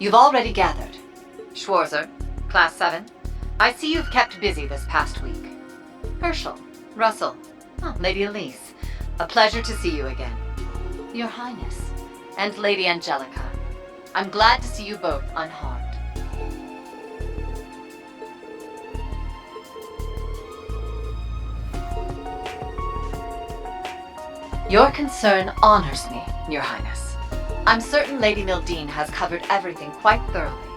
You've already gathered. Schwarzer, Class 7, I see you've kept busy this past week. Herschel, Russell, Lady Elise, a pleasure to see you again. Your Highness, and Lady Angelica, I'm glad to see you both unharmed. Your concern honors me, Your Highness. I'm certain Lady Mildine has covered everything quite thoroughly,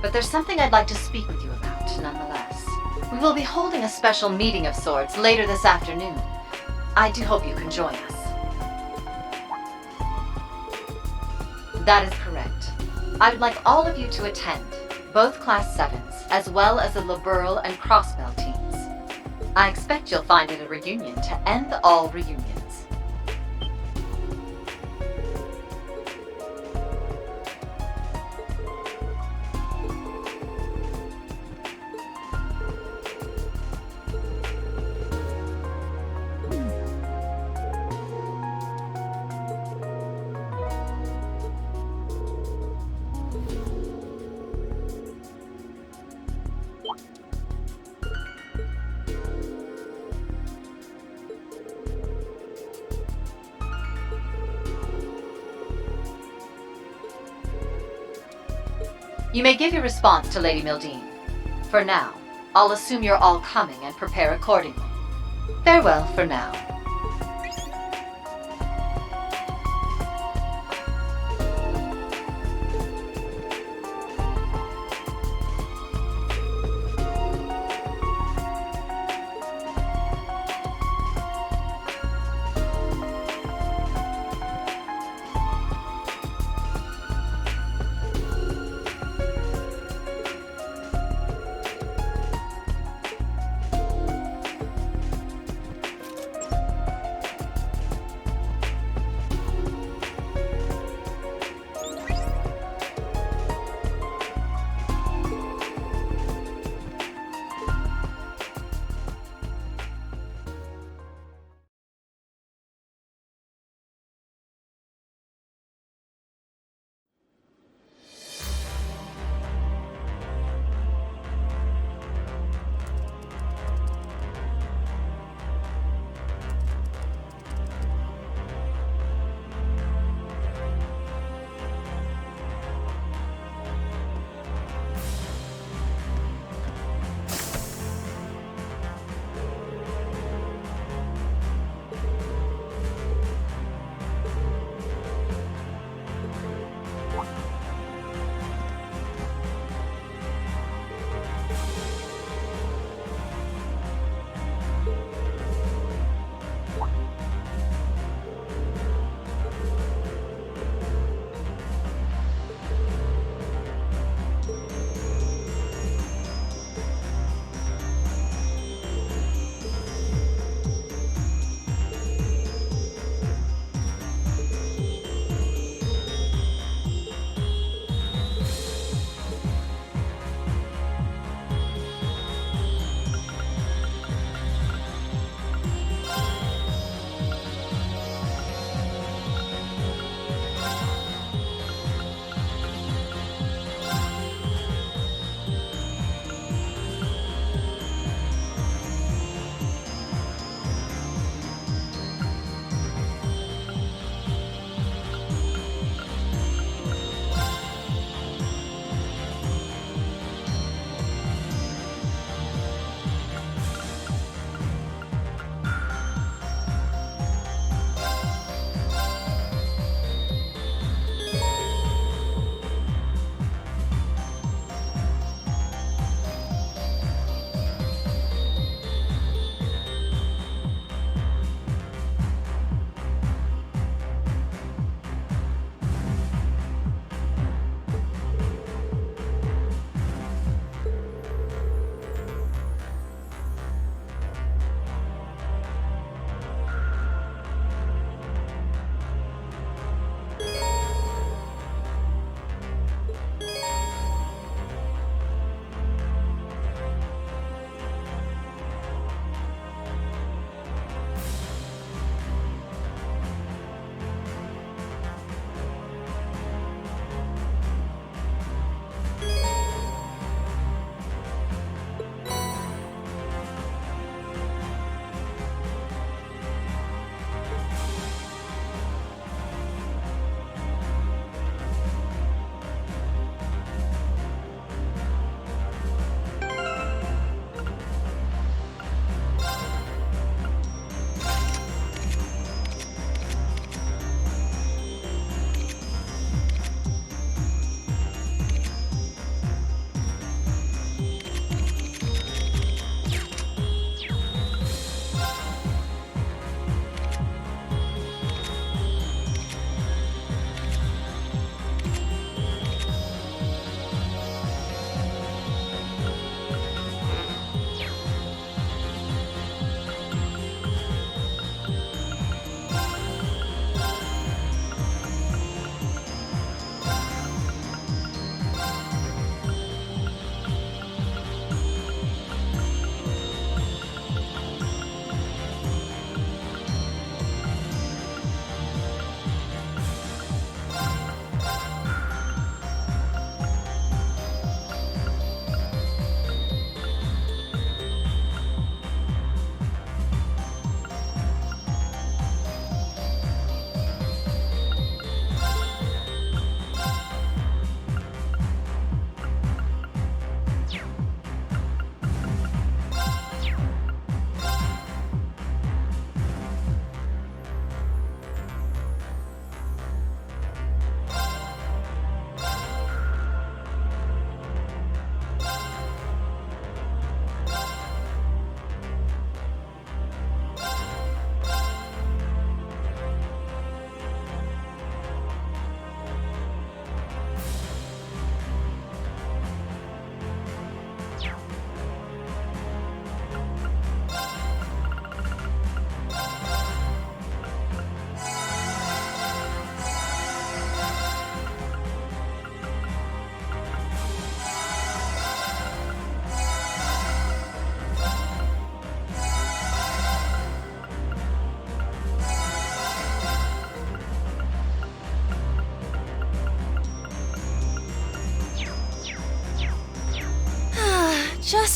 but there's something I'd like to speak with you about, nonetheless. We will be holding a special meeting of sorts later this afternoon. I do hope you can join us. That is correct. I would like all of you to attend, both Class 7s, as well as the Liberal and Crossbell teams. I expect you'll find it a reunion to end all reunions. You may give your response to Lady Mildine. For now, I'll assume you're all coming and prepare accordingly. Farewell for now.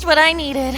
what I needed.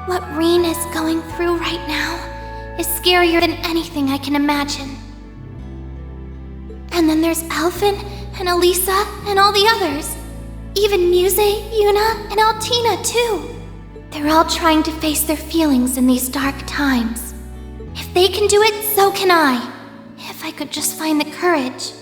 What Reen is going through right now is scarier than anything I can imagine. And then there's Alphen and Elisa and all the others. Even Muse, Yuna, and Altina too. They're all trying to face their feelings in these dark times. If they can do it, so can I. If I could just find the courage.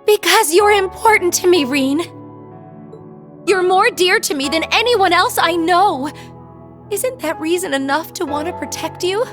Because you're important to me, Reen. You're more dear to me than anyone else I know. Isn't that reason enough to want to protect you?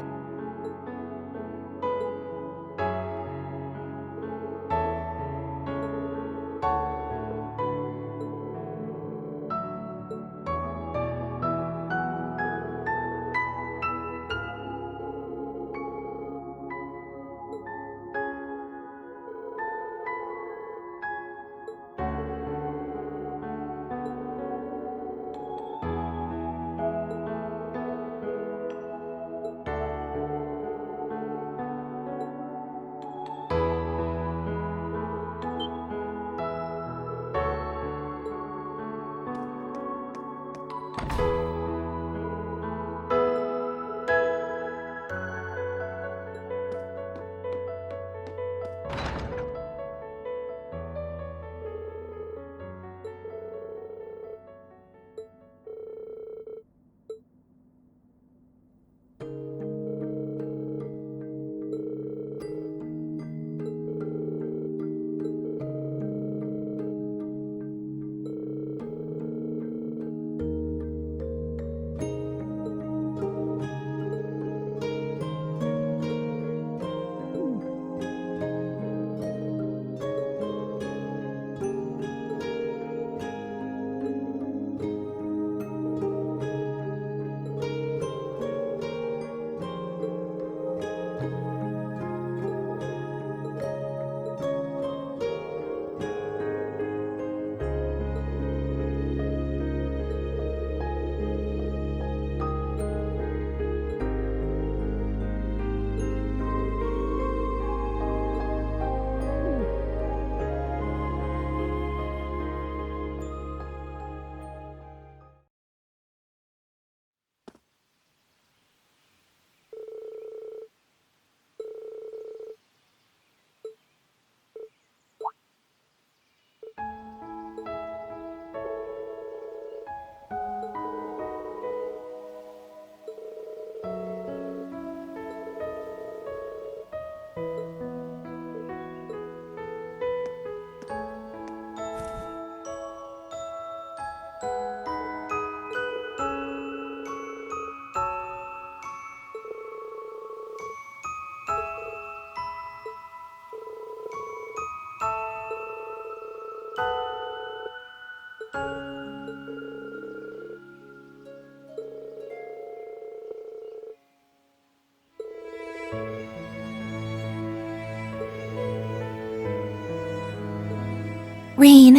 Reen,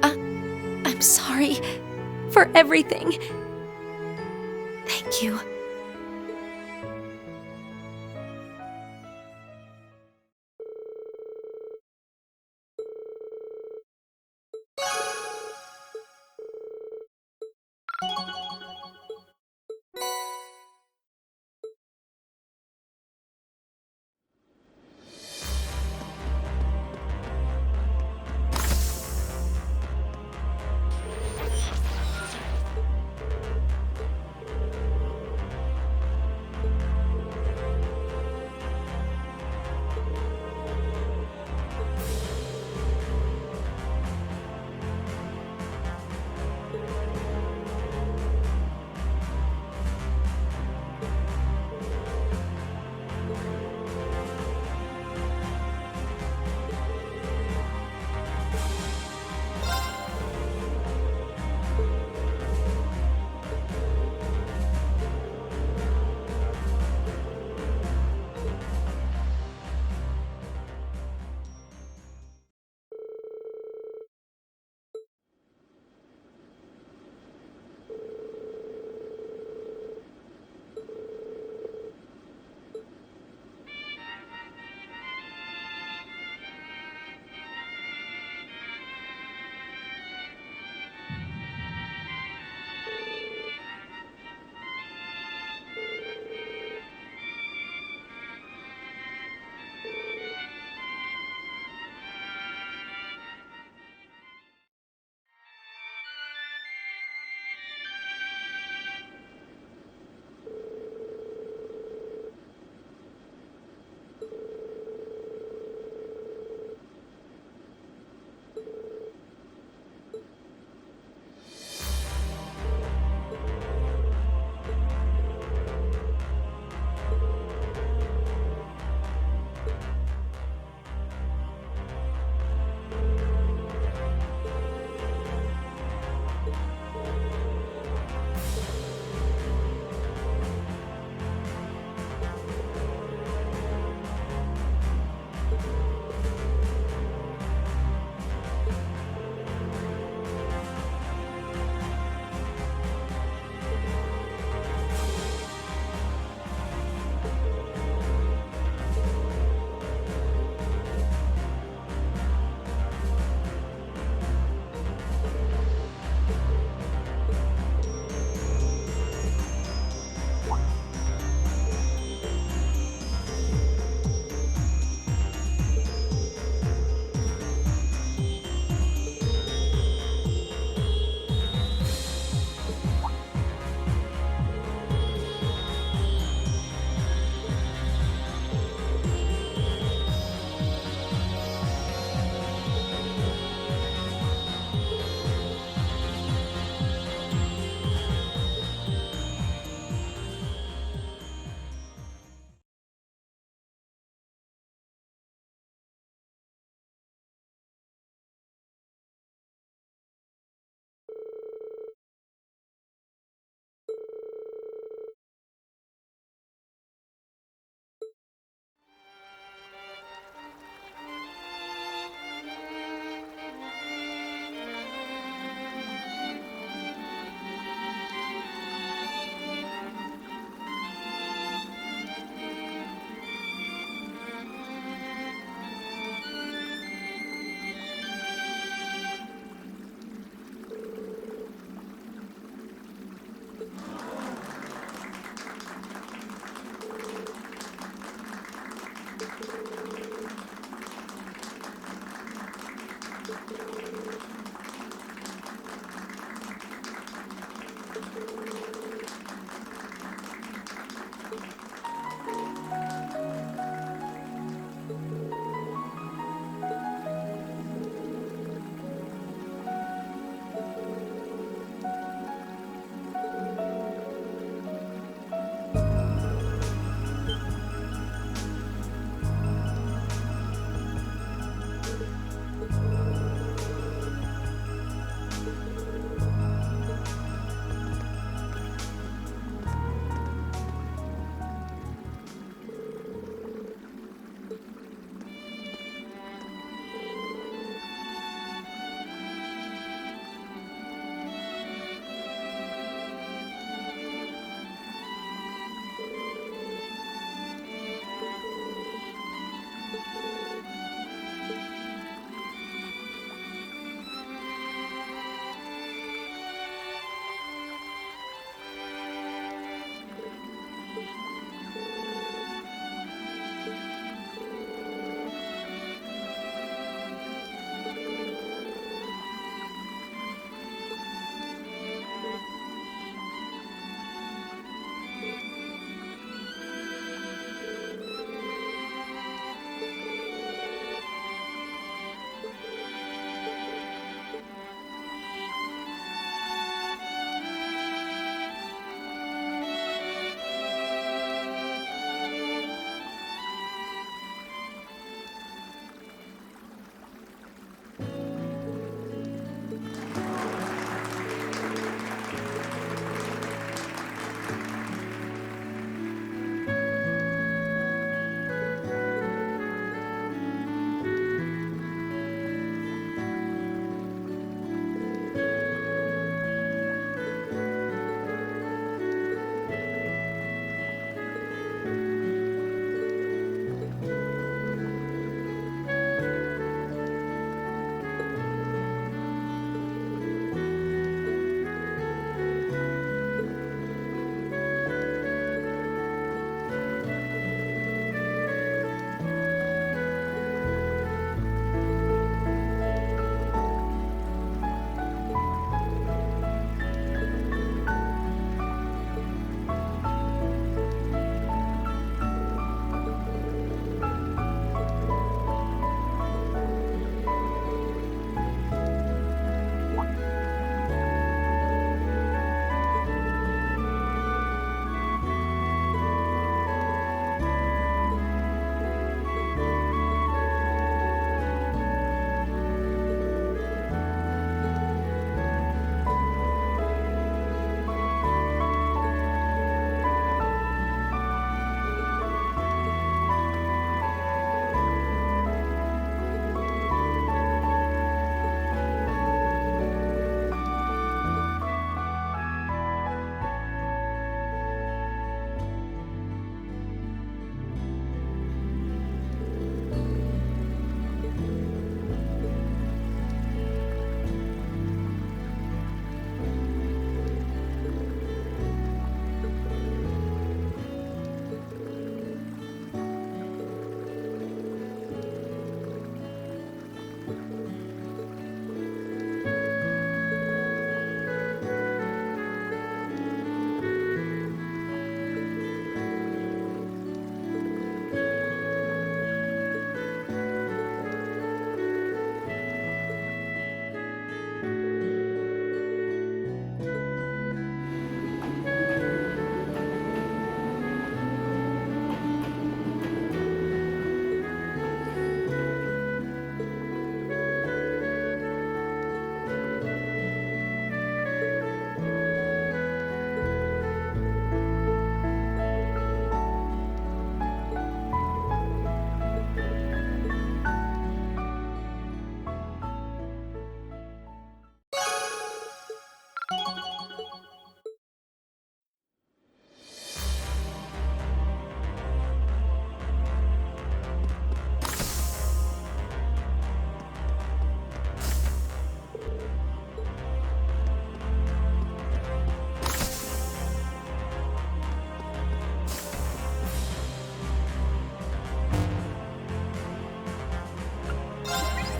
I'm sorry for everything. Thank you.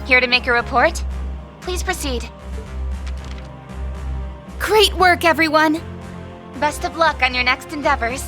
Here to make a report? Please proceed. Great work, everyone! Best of luck on your next endeavors.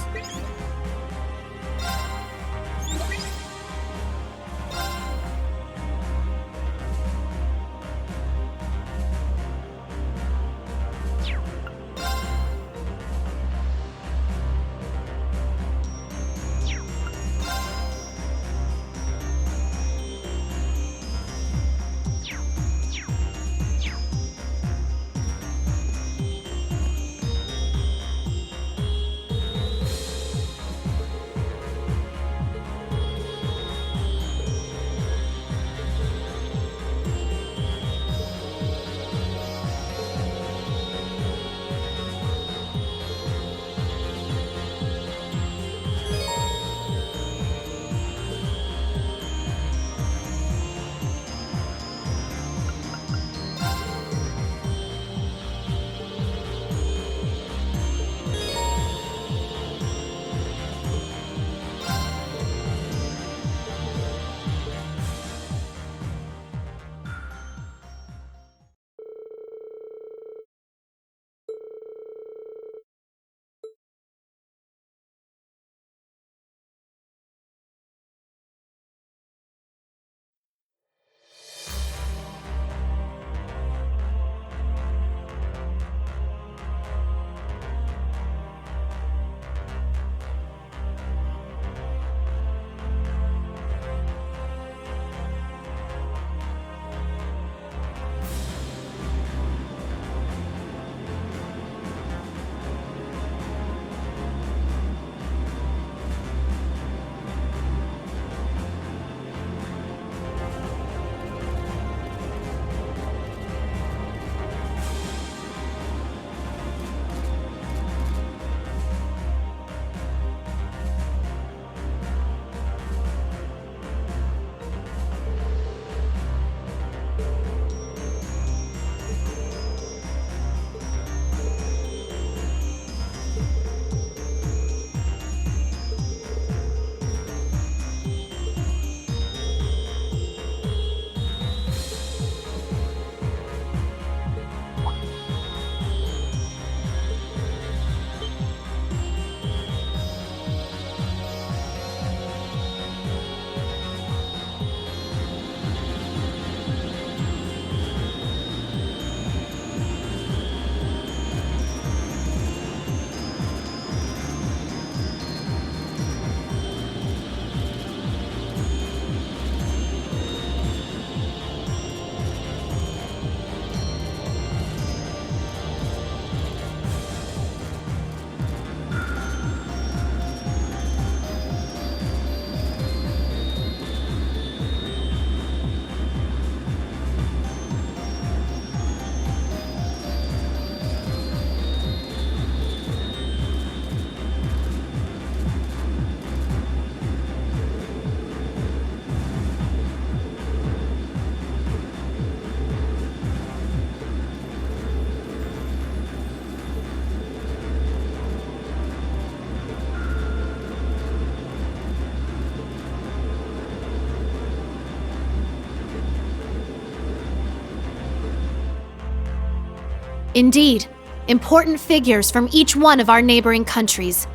Indeed, important figures from each one of our neighboring countries.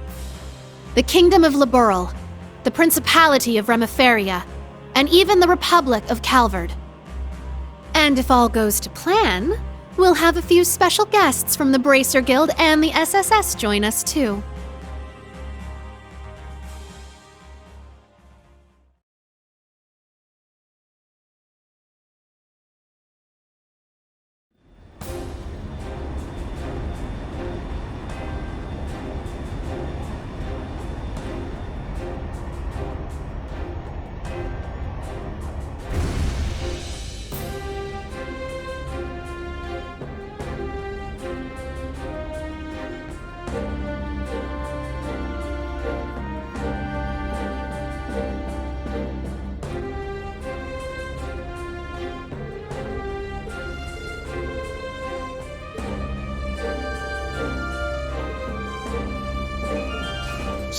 The Kingdom of Liberl, the Principality of Remiferia, and even the Republic of Calvard. And if all goes to plan, we'll have a few special guests from the Bracer Guild and the SSS join us too.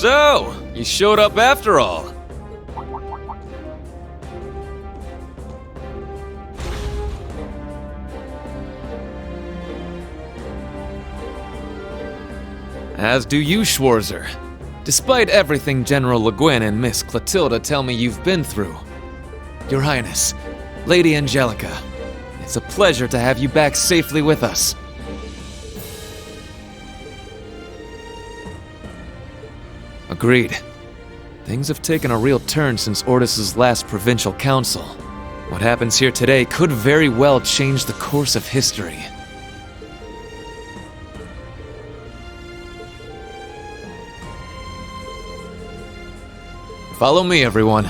So, you showed up after all. As do you, Schwarzer. Despite everything General Le Guin and Miss Clotilda tell me you've been through. Your Highness, Lady Angelica, it's a pleasure to have you back safely with us. Agreed. Things have taken a real turn since Ordis's last provincial council. What happens here today could very well change the course of history. Follow me, everyone.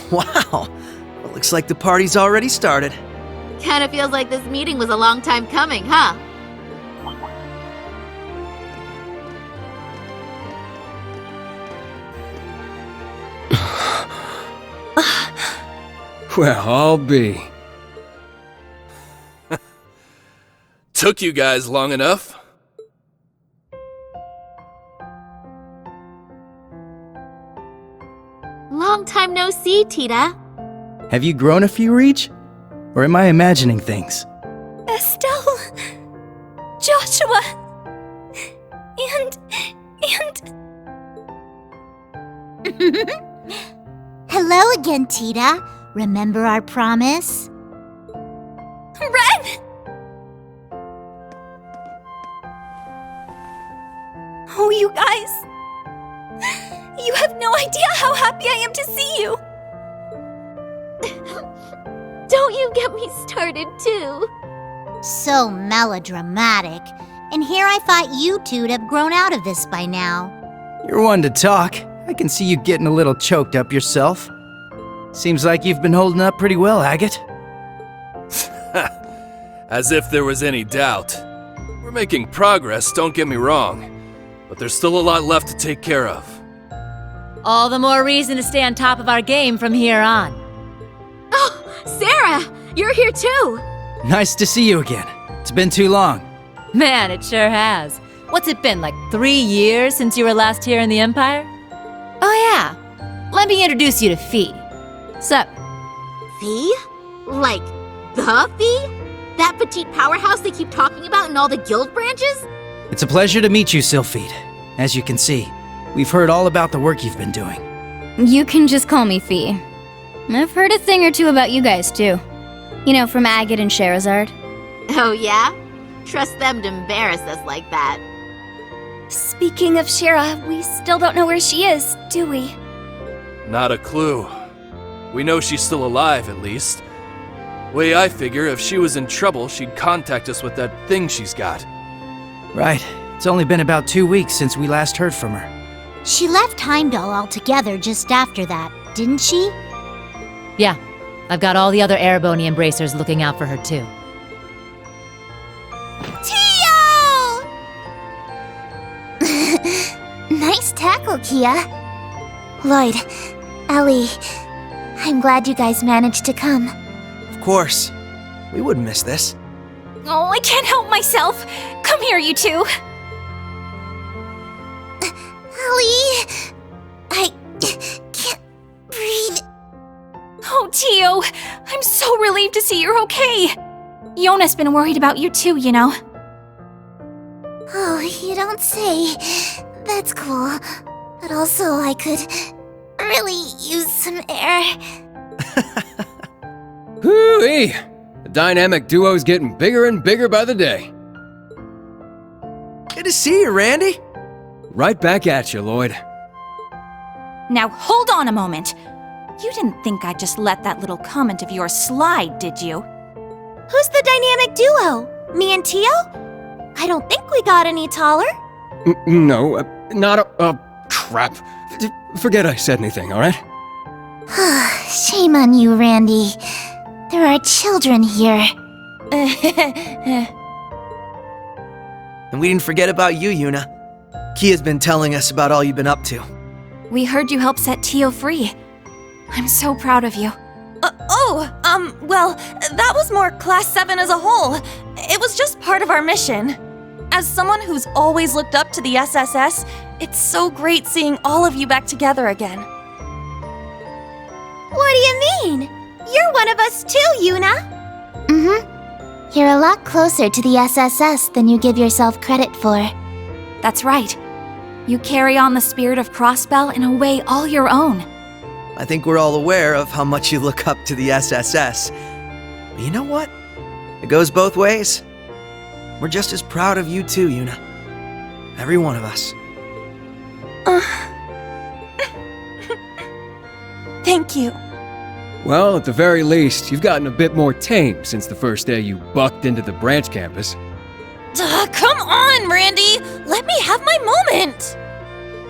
Wow, looks like the party's already started. Kinda feels like this meeting was a long time coming, huh? Well, I'll be. Took you guys long enough. Long time no see, Tita. Have you grown a few, Reach? Or am I imagining things? Estelle, Joshua, and... Hello again, Tita. Remember our promise? Ren! Oh, you guys. You have no idea how happy I am to see you. Don't you get me started, too. So melodramatic. And here I thought you two'd have grown out of this by now. You're one to talk. I can see you getting a little choked up yourself. Seems like you've been holding up pretty well, Agate. As if there was any doubt. We're making progress, don't get me wrong. But there's still a lot left to take care of. All the more reason to stay on top of our game from here on. Oh, Sarah! You're here too! Nice to see you again. It's been too long. Man, it sure has. What's it been, like 3 years since you were last here in the Empire? Oh yeah, let me introduce you to Fee. Sup? Fee? Like, the Fee? That petite powerhouse they keep talking about in all the guild branches? It's a pleasure to meet you, Sylphide. As you can see, we've heard all about the work you've been doing. You can just call me Fee. I've heard a thing or two about you guys, too. You know, from Agate and Sherazard. Oh yeah? Trust them to embarrass us like that. Speaking of Shara, we still don't know where she is, do we? Not a clue. We know she's still alive, at least. Way I figure, if she was in trouble, she'd contact us with that thing she's got. Right. It's only been about 2 weeks since we last heard from her. She left Heimdall altogether just after that, didn't she? Yeah, I've got all the other Erebony embracers looking out for her too. Tio! Nice tackle, Kia. Lloyd, Ellie, I'm glad you guys managed to come. Of course. We wouldn't miss this. Oh, I can't help myself. Come here, you two. Ellie, I can't breathe. Oh, Tio, I'm so relieved to see you're okay. Yona's been worried about you too, you know. Oh, you don't say. That's cool. But also, I could really use some air. Hoo-wee! The dynamic duo's getting bigger and bigger by the day. Good to see you, Randy. Right back at you, Lloyd. Now hold on a moment. You didn't think I'd just let that little comment of yours slide, did you? Who's the dynamic duo? Me and Tio? I don't think we got any taller. No, not crap. Forget I said anything, alright? Shame on you, Randy. There are children here. And we didn't forget about you, Yuna. Kia's been telling us about all you've been up to. We heard you helped set Tio free. I'm so proud of you. Well, that was more Class 7 as a whole. It was just part of our mission. As someone who's always looked up to the SSS, it's so great seeing all of you back together again. What do you mean? You're one of us too, Yuna. Mm-hmm. You're a lot closer to the SSS than you give yourself credit for. That's right. You carry on the spirit of Crossbell in a way all your own. I think we're all aware of how much you look up to the SSS. But you know what? It goes both ways. We're just as proud of you too, Yuna. Every one of us. Thank you. Well, at the very least, you've gotten a bit more tame since the first day you bucked into the branch campus. Come on, Randy! Let me have my moment!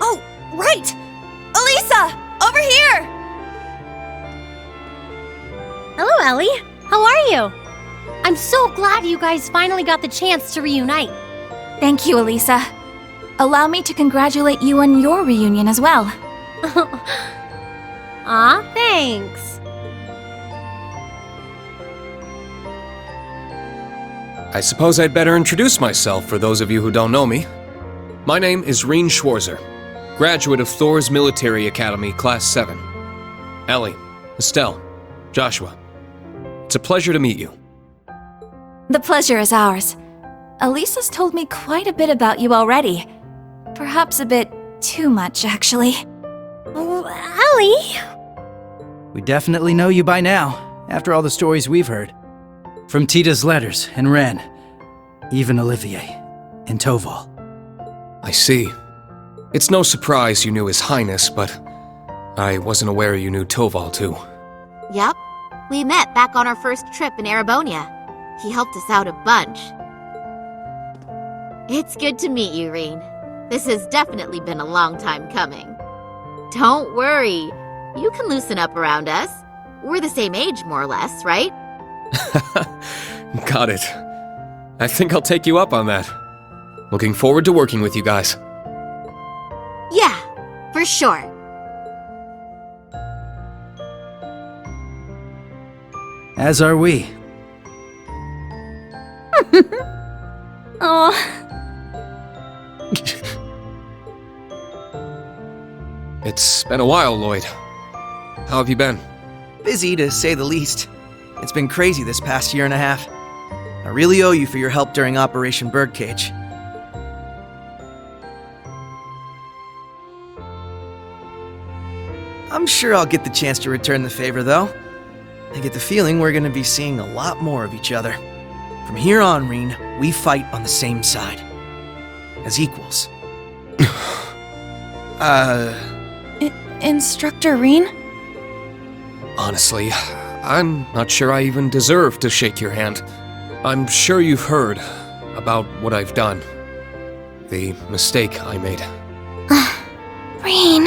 Oh, right! Elisa! Over here! Hello, Ellie. How are you? I'm so glad you guys finally got the chance to reunite. Thank you, Elisa. Allow me to congratulate you on your reunion as well. Aw, thanks. I suppose I'd better introduce myself for those of you who don't know me. My name is Reen Schwarzer, graduate of Thor's Military Academy, Class 7. Ellie, Estelle, Joshua. It's a pleasure to meet you. The pleasure is ours. Elisa's told me quite a bit about you already. Perhaps a bit too much, actually. Oh, Ellie! We definitely know you by now, after all the stories we've heard. From Tita's letters and Ren, even Olivier and Toval. I see. It's no surprise you knew His Highness, but I wasn't aware you knew Toval too. Yup. We met back on our first trip in Erebonia. He helped us out a bunch. It's good to meet you, Reen. This has definitely been a long time coming. Don't worry. You can loosen up around us. We're the same age, more or less, right? Got it. I think I'll take you up on that. Looking forward to working with you guys. Yeah, for sure. As are we. Oh, It's been a while, Lloyd. How have you been? Busy, to say the least. It's been crazy this past year and a half. I really owe you for your help during Operation Birdcage. I'm sure I'll get the chance to return the favor, though. I get the feeling we're gonna be seeing a lot more of each other. From here on, Reen, we fight on the same side. As equals. Instructor Reen? Honestly, I'm not sure I even deserve to shake your hand. I'm sure you've heard about what I've done. The mistake I made. Reen.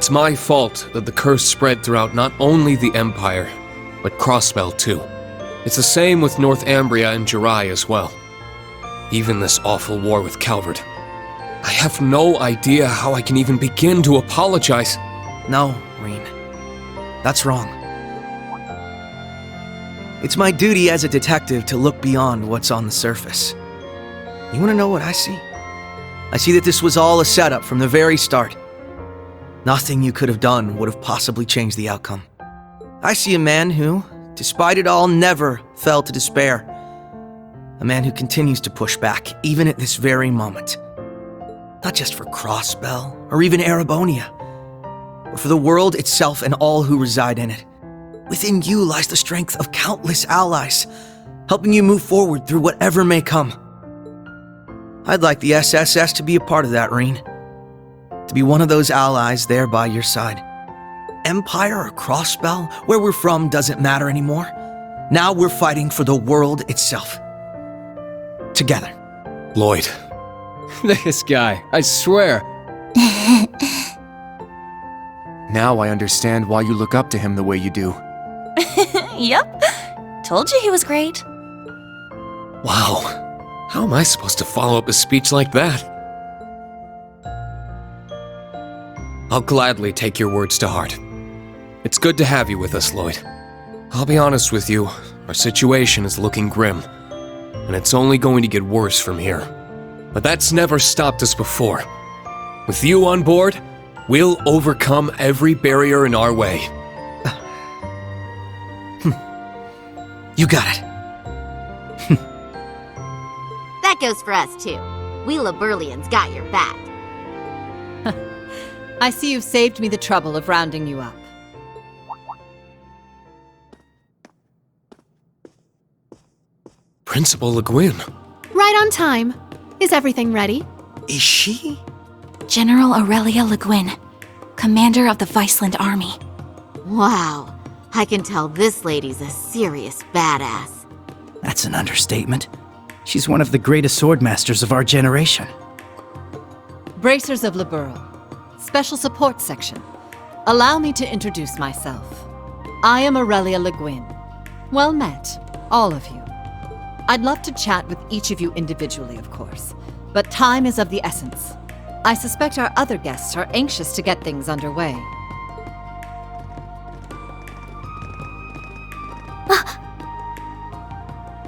It's my fault that the curse spread throughout not only the Empire, but Crossbell too. It's the same with Northumbria and Jirai as well. Even this awful war with Calvert. I have no idea how I can even begin to apologize. No, Reen. That's wrong. It's my duty as a detective to look beyond what's on the surface. You want to know what I see? I see that this was all a setup from the very start. Nothing you could have done would have possibly changed the outcome. I see a man who, despite it all, never fell to despair. A man who continues to push back, even at this very moment. Not just for Crossbell, or even Erebonia, but for the world itself and all who reside in it. Within you lies the strength of countless allies, helping you move forward through whatever may come. I'd like the SSS to be a part of that, Reen. To be one of those allies there by your side. Empire or Crossbell, where we're from doesn't matter anymore. Now we're fighting for the world itself. Together. Lloyd. This guy, I swear. Now I understand why you look up to him the way you do. Yep. Told you he was great. Wow. How am I supposed to follow up a speech like that? I'll gladly take your words to heart. It's good to have you with us, Lloyd. I'll be honest with you, our situation is looking grim, and it's only going to get worse from here. But that's never stopped us before. With you on board, we'll overcome every barrier in our way. You got it. That goes for us too. We Laburlians got your back. I see you've saved me the trouble of rounding you up. Principal Le Guin. Right on time. Is everything ready? Is she? General Aurelia Le Guin, commander of the Viceland Army. Wow, I can tell this lady's a serious badass. That's an understatement. She's one of the greatest swordmasters of our generation. Bracers of Liberl, Special Support Section. Allow me to introduce myself. I am Aurelia Le Guin. Well met, all of you. I'd love to chat with each of you individually, of course, but time is of the essence. I suspect our other guests are anxious to get things underway.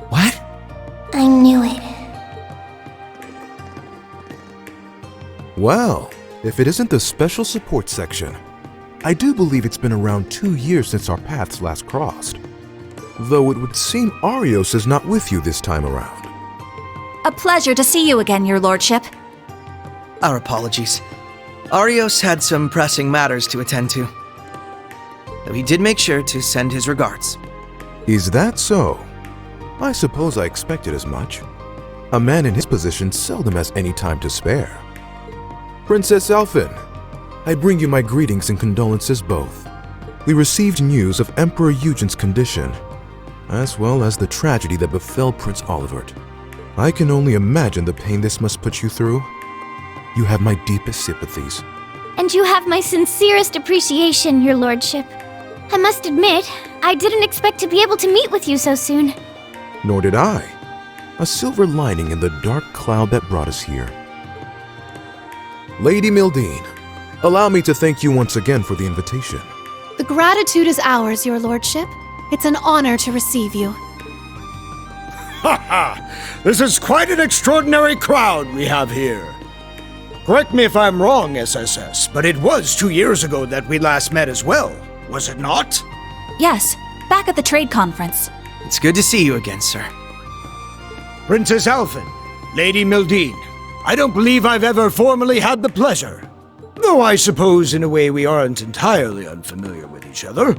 What? I knew it. Well, if it isn't the Special Support Section, I do believe it's been around 2 years since our paths last crossed. Though it would seem Arios is not with you this time around. A pleasure to see you again, your lordship. Our apologies. Arios had some pressing matters to attend to. Though he did make sure to send his regards. Is that so? I suppose I expected as much. A man in his position seldom has any time to spare. Princess Alphin, I bring you my greetings and condolences both. We received news of Emperor Eugen's condition, as well as the tragedy that befell Prince Olivert. I can only imagine the pain this must put you through. You have my deepest sympathies. And you have my sincerest appreciation, your lordship. I must admit, I didn't expect to be able to meet with you so soon. Nor did I. A silver lining in the dark cloud that brought us here. Lady Mildine, allow me to thank you once again for the invitation. The gratitude is ours, your lordship. It's an honor to receive you. Ha ha! This is quite an extraordinary crowd we have here. Correct me if I'm wrong, SSS, but it was 2 years ago that we last met as well, was it not? Yes, back at the trade conference. It's good to see you again, sir. Princess Alphin, Lady Mildine, I don't believe I've ever formally had the pleasure. Though I suppose in a way we aren't entirely unfamiliar with each other.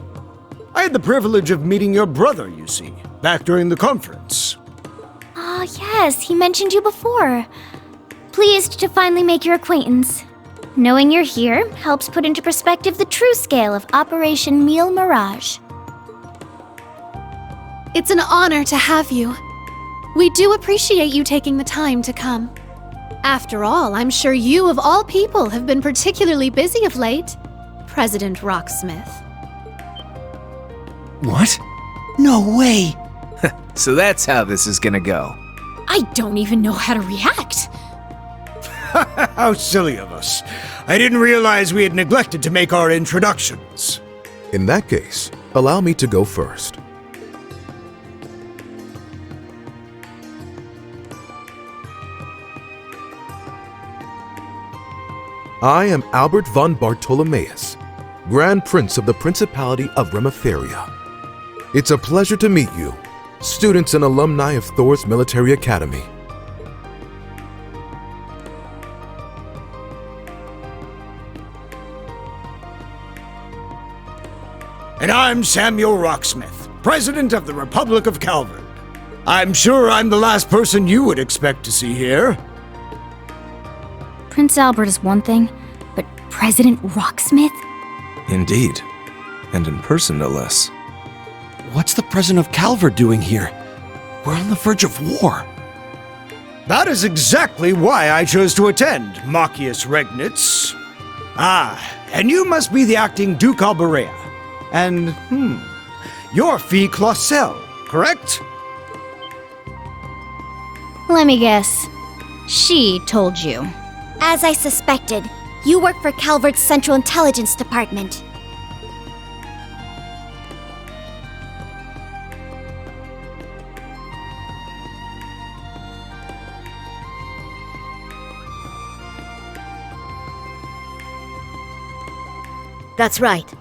I had the privilege of meeting your brother, you see, back during the conference. Ah, yes, he mentioned you before. Pleased to finally make your acquaintance. Knowing you're here helps put into perspective the true scale of Operation Meal Mirage. It's an honor to have you. We do appreciate you taking the time to come. After all, I'm sure you of all people have been particularly busy of late. President Rocksmith. What? No way! So that's how this is gonna go. I don't even know how to react. How silly of us. I didn't realize we had neglected to make our introductions. In that case, allow me to go first. I am Albert von Bartolomeus, Grand Prince of the Principality of Remiferia. It's a pleasure to meet you, students and alumni of Thor's Military Academy. And I'm Samuel Rocksmith, President of the Republic of Calvard. I'm sure I'm the last person you would expect to see here. Prince Albert is one thing, but President Rocksmith? Indeed. And in person, no less. What's the President of Calvard doing here? We're on the verge of war. That is exactly why I chose to attend, Machius Regnitz. Ah, and you must be the acting Duke Alberea. And, you're Fee Clausel, correct? Let me guess. She told you. As I suspected, you work for Calvard's Central Intelligence Department. That's right.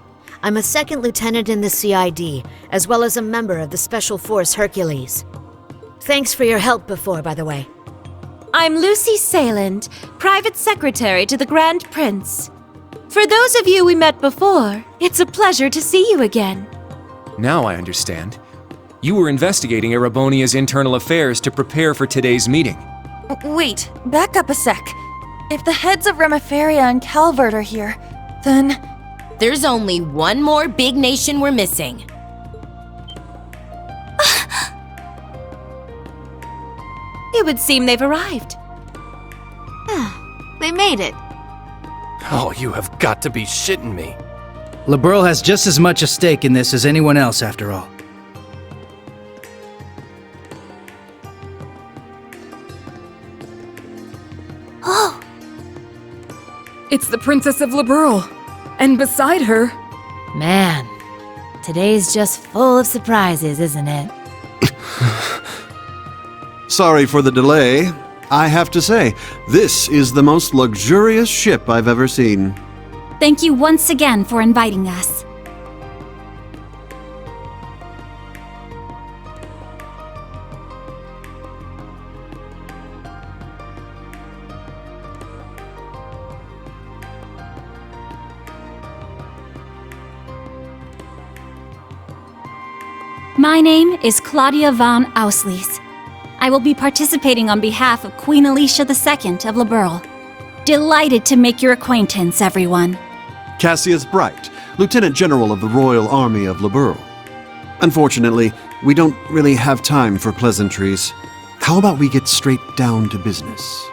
I'm a second lieutenant in the CID, as well as a member of the Special Force Hercules. Thanks for your help before, by the way. I'm Lucy Sayland, Private Secretary to the Grand Prince. For those of you we met before, it's a pleasure to see you again. Now I understand. You were investigating Erebonia's internal affairs to prepare for today's meeting. Wait, back up a sec. If the heads of Remiferia and Calvard are here, then... There's only one more big nation we're missing. It would seem they've arrived. They made it. Oh, you have got to be shitting me. Liberl has just as much a stake in this as anyone else, after all. Oh! It's the Princess of Liberl. And beside her... Man, today's just full of surprises, isn't it? Sorry for the delay. I have to say, this is the most luxurious ship I've ever seen. Thank you once again for inviting us. My name is Claudia von Auslies. I will be participating on behalf of Queen Alicia II of Liberl. Delighted to make your acquaintance, everyone. Cassius Bright, Lieutenant General of the Royal Army of Liberl. Unfortunately, we don't really have time for pleasantries. How about we get straight down to business?